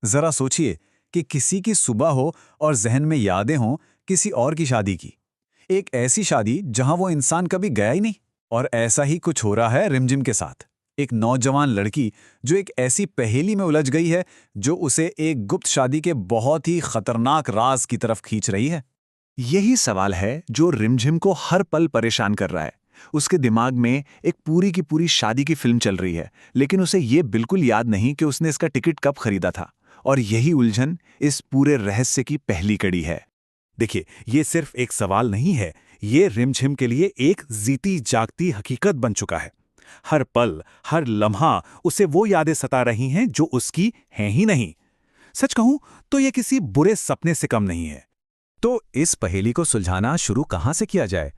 जरा सोचिए कि किसी की सुबह हो और जहन में यादें हों किसी और की शादी की। एक ऐसी शादी जहां वो इंसान कभी गया ही नहीं। और ऐसा ही कुछ हो रहा है रिमझिम के साथ। एक नौजवान लड़की जो एक ऐसी पहेली में उलझ गई है जो उसे एक गुप्त शादी के बहुत ही खतरनाक राज की तरफ खींच रही है। यही सवाल है जो रिमझिम को हर पल परेशान कर रहा है। उसके दिमाग में एक पूरी की पूरी शादी की फिल्म चल रही है, लेकिन उसे ये बिल्कुल याद नहीं कि उसने इसका टिकट कब खरीदा था। और यही उलझन इस पूरे रहस्य की पहली कड़ी है। देखिए, ये सिर्फ एक सवाल नहीं है, ये रिमझिम के लिए एक जीती जागती हकीकत बन चुका है। हर पल, हर लम्हा उसे वो यादें सता रही हैं जो उसकी हैं ही नहीं। सच कहूं तो ये किसी बुरे सपने से कम नहीं है। तो इस पहेली को सुलझाना शुरू कहां से किया जाए?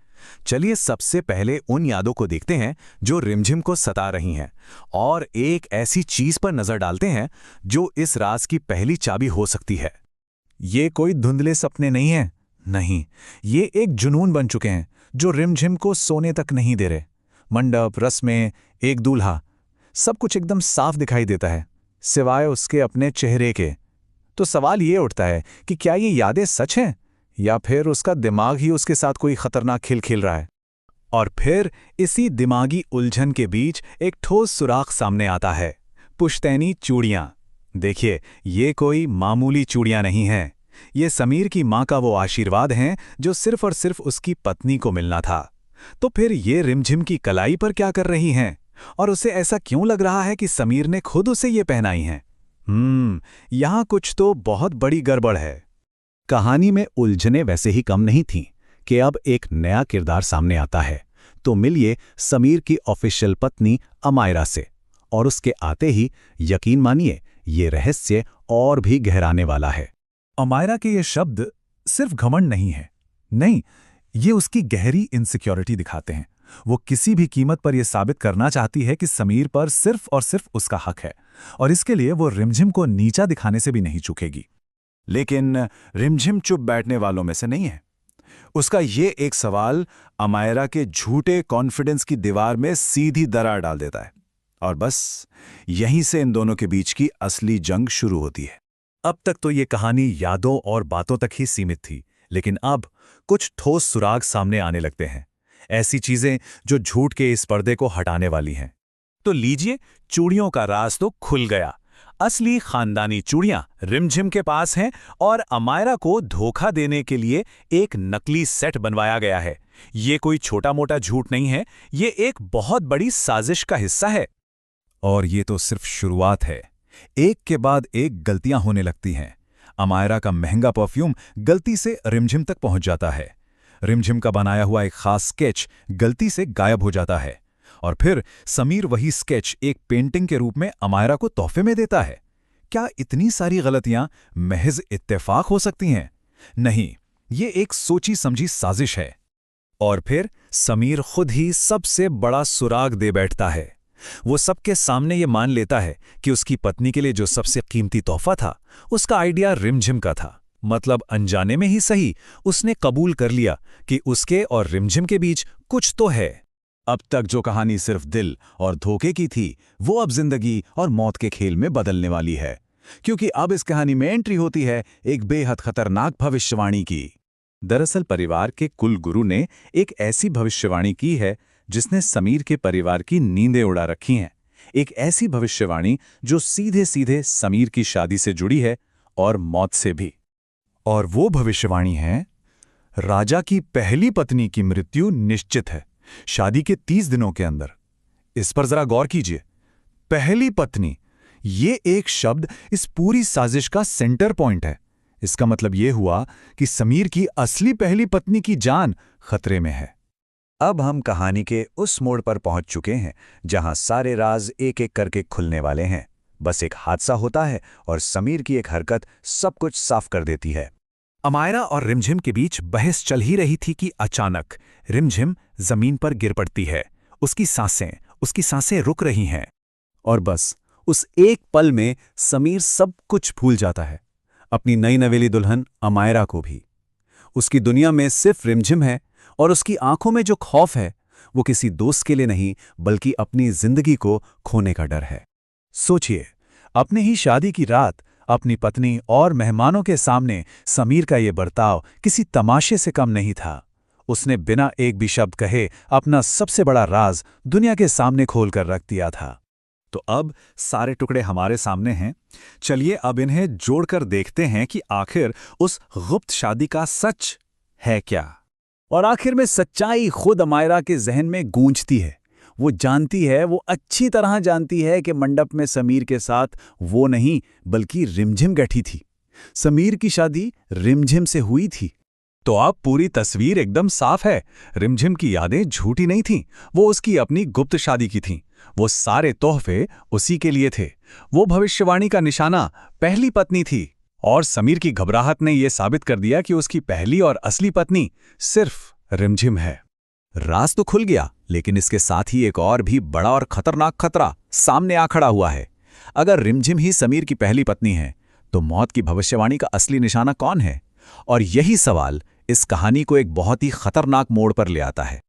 चलिए सबसे पहले उन यादों को देखते हैं जो रिमझिम को सता रही हैं और एक ऐसी चीज पर नजर डालते हैं जो इस राज की पहली चाबी हो सकती है। ये कोई धुंधले सपने नहीं हैं, नहीं, ये एक जुनून बन चुके हैं जो रिमझिम को सोने तक नहीं दे रहे। मंडप, रस्में, एक दूल्हा, सब कुछ एकदम साफ दिखाई देता है सिवाय उसके अपने चेहरे के। तो सवाल ये उठता है कि क्या ये यादें सच हैं या फिर उसका दिमाग ही उसके साथ कोई खतरनाक खेल खेल रहा है। और फिर इसी दिमागी उलझन के बीच एक ठोस सुराख सामने आता है। पुश्तैनी चूड़ियां। देखिए, ये कोई मामूली चूड़ियां नहीं हैं। ये समीर की मां का वो आशीर्वाद हैं जो सिर्फ और सिर्फ उसकी पत्नी को मिलना था। तो फिर ये रिमझिम की कलाई पर क्या कर रही हैं और उसे ऐसा क्यों लग रहा है कि समीर ने खुद उसे ये पहनाई हैं? यहां कुछ तो बहुत बड़ी गड़बड़ है। कहानी में उलझने वैसे ही कम नहीं थीं कि अब एक नया किरदार सामने आता है। तो मिलिए समीर की ऑफिशियल पत्नी अमायरा से, और उसके आते ही यकीन मानिए ये रहस्य और भी गहराने वाला है। अमायरा के ये शब्द सिर्फ घमंड नहीं है, नहीं, ये उसकी गहरी इनसिक्योरिटी दिखाते हैं। वो किसी भी कीमत पर यह साबित करना चाहती है कि समीर पर सिर्फ और सिर्फ उसका हक है, और इसके लिए वो रिमझिम को नीचा दिखाने से भी नहीं चूकेगी। लेकिन रिमझिम चुप बैठने वालों में से नहीं है। उसका ये एक सवाल अमायरा के झूठे कॉन्फिडेंस की दीवार में सीधी दरार डाल देता है, और बस यहीं से इन दोनों के बीच की असली जंग शुरू होती है। अब तक तो ये कहानी यादों और बातों तक ही सीमित थी, लेकिन अब कुछ ठोस सुराग सामने आने लगते हैं, ऐसी चीजें जो झूठ के इस पर्दे को हटाने वाली हैं। तो लीजिए, चूड़ियों का राज तो खुल गया। असली खानदानी चूड़ियां रिमझिम के पास हैं और अमायरा को धोखा देने के लिए एक नकली सेट बनवाया गया है। ये कोई छोटा मोटा झूठ नहीं है, ये एक बहुत बड़ी साजिश का हिस्सा है। और ये तो सिर्फ शुरुआत है। एक के बाद एक गलतियां होने लगती हैं। अमायरा का महंगा परफ्यूम गलती से रिमझिम तक पहुंच जाता है। रिमझिम का बनाया हुआ एक खास स्केच गलती से गायब हो जाता है, और फिर समीर वही स्केच एक पेंटिंग के रूप में अमायरा को तोहफे में देता है। क्या इतनी सारी गलतियां महज इत्तेफाक हो सकती हैं? नहीं, ये एक सोची समझी साजिश है। और फिर समीर खुद ही सबसे बड़ा सुराग दे बैठता है। वो सबके सामने ये मान लेता है कि उसकी पत्नी के लिए जो सबसे कीमती तोहफा था, उसका आइडिया रिमझिम का था। मतलब अनजाने में ही सही, उसने कबूल कर लिया कि उसके और रिमझिम के बीच कुछ तो है। अब तक जो कहानी सिर्फ दिल और धोखे की थी, वो अब जिंदगी और मौत के खेल में बदलने वाली है, क्योंकि अब इस कहानी में एंट्री होती है एक बेहद खतरनाक भविष्यवाणी की। दरअसल परिवार के कुल गुरु ने एक ऐसी भविष्यवाणी की है जिसने समीर के परिवार की नींदें उड़ा रखी हैं। एक ऐसी भविष्यवाणी जो सीधे सीधे समीर की शादी से जुड़ी है और मौत से भी। और वो भविष्यवाणी है, राजा की पहली पत्नी की मृत्यु निश्चित है शादी के 30 दिनों के अंदर। इस पर जरा गौर कीजिए। पहली पत्नी, ये एक शब्द इस पूरी साजिश का सेंटर पॉइंट है। इसका मतलब ये हुआ कि समीर की असली पहली पत्नी की जान खतरे में है। अब हम कहानी के उस मोड़ पर पहुंच चुके हैं जहां सारे राज एक एक करके खुलने वाले हैं। बस एक हादसा होता है और समीर की एक हरकत सब कुछ साफ कर देती है। अमायरा और रिमझिम के बीच बहस चल ही रही थी कि अचानक रिमझिम जमीन पर गिर पड़ती है। उसकी सांसें रुक रही हैं। और बस उस एक पल में समीर सब कुछ भूल जाता है, अपनी नई नवेली दुल्हन अमायरा को भी। उसकी दुनिया में सिर्फ रिमझिम है, और उसकी आंखों में जो खौफ है वो किसी दोस्त के लिए नहीं, बल्कि अपनी जिंदगी को खोने का डर है। सोचिए, अपने ही शादी की रात अपनी पत्नी और मेहमानों के सामने समीर का ये बर्ताव किसी तमाशे से कम नहीं था। उसने बिना एक भी शब्द कहे अपना सबसे बड़ा राज दुनिया के सामने खोलकर रख दिया था। तो अब सारे टुकड़े हमारे सामने हैं। चलिए अब इन्हें जोड़कर देखते हैं कि आखिर उस गुप्त शादी का सच है क्या। और आखिर में सच्चाई खुद अमायरा के जहन में गूंजती है। वो जानती है, वो अच्छी तरह जानती है कि मंडप में समीर के साथ वो नहीं बल्कि रिमझिम बैठी थी। समीर की शादी रिमझिम से हुई थी। तो अब पूरी तस्वीर एकदम साफ है। रिमझिम की यादें झूठी नहीं थीं, वो उसकी अपनी गुप्त शादी की थीं। वो सारे तोहफे उसी के लिए थे। वो भविष्यवाणी का निशाना पहली पत्नी थी। और समीर की घबराहट ने यह साबित कर दिया कि उसकी पहली और असली पत्नी सिर्फ रिमझिम है। राज तो खुल गया, लेकिन इसके साथ ही एक और भी बड़ा और खतरनाक खतरा सामने आ खड़ा हुआ है। अगर रिमझिम ही समीर की पहली पत्नी है, तो मौत की भविष्यवाणी का असली निशाना कौन है? और यही सवाल इस कहानी को एक बहुत ही खतरनाक मोड़ पर ले आता है।